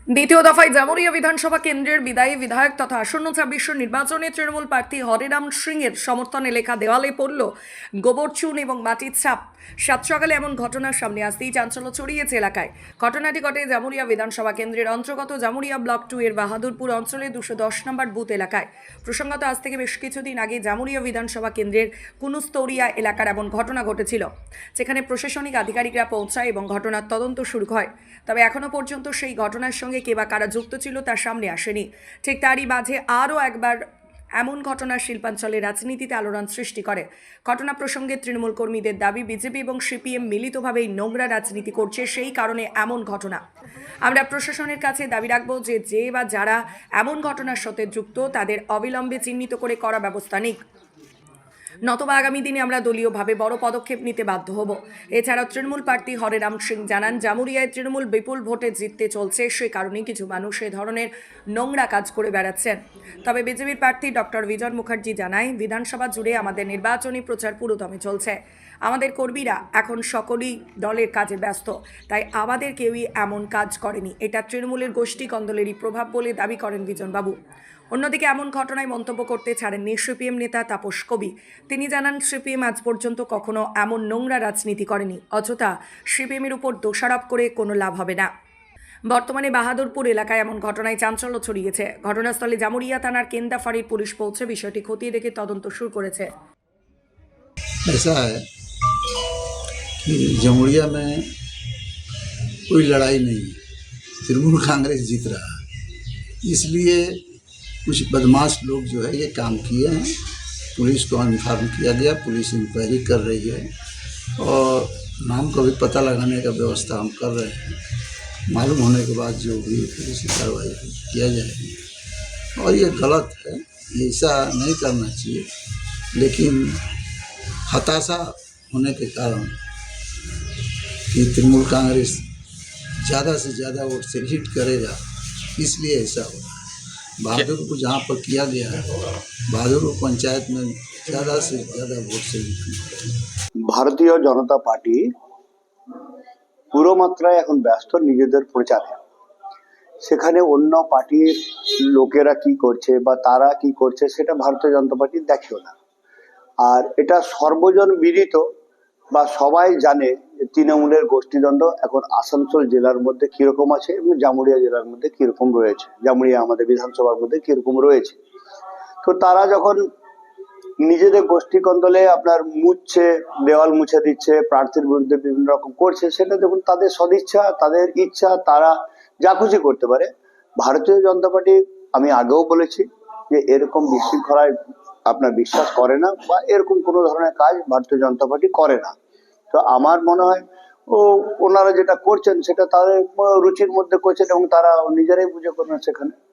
দ্বিতীয় দফায় জামুরিয়া বিধানসভা কেন্দ্রের বিদায়ী বিধায়ক তথা আসন্ন ২৬ নির্বাচনে তৃণমূল প্রার্থী হরিরাম সিং এর সমর্থনে লেখা দেওয়ালে পড়ল গোবর চুন এবং মাটির ছাপ। সাত সকালে এমন ঘটনার সামনে আসতেই চাঞ্চল্য ছড়িয়েছে এলাকায়। ঘটনাটি ঘটে জামুরিয়া বিধানসভা কেন্দ্রের অন্তর্গত জামুরিয়া ব্লক 2 এর বাহাদুরপুর অঞ্চলে ২১০ নম্বর বুথ এলাকায়। প্রসঙ্গত আজ থেকে বেশ কিছুদিন আগে জামুরিয়া বিধানসভা কেন্দ্রের কুনুস্তরিয়া এলাকার এমন ঘটনা ঘটেছিল, যেখানে প্রশাসনিক আধিকারিকরা পৌঁছায় এবং ঘটনার তদন্ত শুরু হয়। তবে এখনো পর্যন্ত সেই ঘটনার সঙ্গে কে বা কারা যুক্ত ছিল তার সামনে আসেনি। ঠিক তারই মাঝে আরও একবার এমন ঘটনা শিল্পাঞ্চলে রাজনীতিতে আলোড়ন সৃষ্টি করে। ঘটনা প্রসঙ্গে তৃণমূল কর্মীদের দাবি, বিজেপি এবং সিপিএম মিলিতভাবেই নোংরা রাজনীতি করছে, সেই কারণে এমন ঘটনা। আমরা প্রশাসনের কাছে দাবি রাখব যে বা যারা এমন ঘটনার সাথে যুক্ত তাদের অবিলম্বে চিহ্নিত করে কড়া ব্যবস্থা নিক, নতবা আগামী দিনে আমরা দলীয়ভাবে বড় পদক্ষেপ নিতে বাধ্য হব। এছাড়া তৃণমূল প্রার্থী হরিরাম সিং জানান, জামুরিয়ায় তৃণমূল বিপুল ভোটে জিততে চলছে, সে কারণে কিছু মানুষ এ ধরনের নোংরা কাজ করে বেড়াচ্ছেন। তবে বিজেপির প্রার্থী ডক্টর বিজয় মুখার্জি জানায়, বিধানসভা জুড়ে আমাদের নির্বাচনী প্রচার পুরোদমে চলছে। আমাদের কর্মীরা এখন সকলেই দলের কাজে ব্যস্ত, তাই আমাদের কেউই এমন কাজ করেনি। এটা তৃণমূলের গোষ্ঠী কন্দলেরই প্রভাব বলে দাবি করেন বিজনবাবু। অন্যদিকে এমন ঘটনায় মন্তব্য করতে ছাড়েননি সিপিএম নেতা তাপস কবি। তিনি জানান, সিপিএম আজ পর্যন্ত কখনো এমন নোংরা রাজনীতি করেনি। অযথা সিপিএমের উপর দোষারোপ করে কোনো লাভ হবে না। বর্তমানে বাহাদুরপুর এলাকায় এমন ঘটনায় চাঞ্চল্য ছড়িয়েছে। ঘটনাস্থলে জামুরিয়া থানার কেন্দা ফাঁড়ির পুলিশ পৌঁছে বিষয়টি খতিয়ে দেখে তদন্ত শুরু করেছে। ऐसा है कि जमुरिया में कोई लड़ाई नहीं है, तृणमूल कांग्रेस जीत रहा है। इसलिए कुछ बदमाश लोग जो है ये काम किए हैं। पुलिस को इन्फॉर्म किया गया, पुलिस इंक्वायरी कर रही है और नाम का भी पता लगाने का व्यवस्था हम कर रहे हैं। मालूम होने के बाद जो भी पुलिस कार्रवाई किया जाएगी। और ये गलत है, ऐसा नहीं करना चाहिए, लेकिन हताशा होने के कारण कि तृणमूल कांग्रेस ज़्यादा से ज़्यादा वोट से लीड करेगा, इसलिए ऐसा हो रहा है। बहादुरपुर जहाँ पर किया गया है, बहादुरपुर पंचायत में ज़्यादा से ज़्यादा वोट से लीड करेगा। ভারতীয় জনতা পার্টি পুরো মাত্রায় এখন ব্যস্ত নিজেদের প্রচারে। সেখানে অন্য পার্টির লোকেরা কি করছে বা তারা কি করছে সেটা ভারতীয় জনতা পার্টি দেখেও না। আর এটা সর্বজন বিদিত বা সবাই জানে যে তৃণমূলের গোষ্ঠীদ্বন্দ্ব এখন আসানসোল জেলার মধ্যে কিরকম আছে এবং জামুরিয়া জেলার মধ্যে কিরকম রয়েছে, জামুরিয়া আমাদের বিধানসভার মধ্যে কিরকম রয়েছে। তো তারা যখন নিজেদের গোষ্ঠী কন্দলে আপনার মুছছে, দেওয়াল মুছে দিচ্ছে, প্রার্থীর বিরুদ্ধে বিভিন্ন রকম করছে, সেটা দেখুন তাদের সদিচ্ছা, তাদের ইচ্ছা, তারা যা খুশি করতে পারে। ভারতীয় জনতা পার্টি, আমি আগেও বলেছি যে এরকম বিশৃঙ্খলায় আপনার বিশ্বাস করে না বা এরকম কোনো ধরনের কাজ ভারতীয় জনতা পার্টি করে না। তো আমার মনে হয় ওনারা যেটা করছেন সেটা তাদের রুচির মধ্যে করছেন এবং তারা নিজেরাই বুঝে করবেন সেখানে।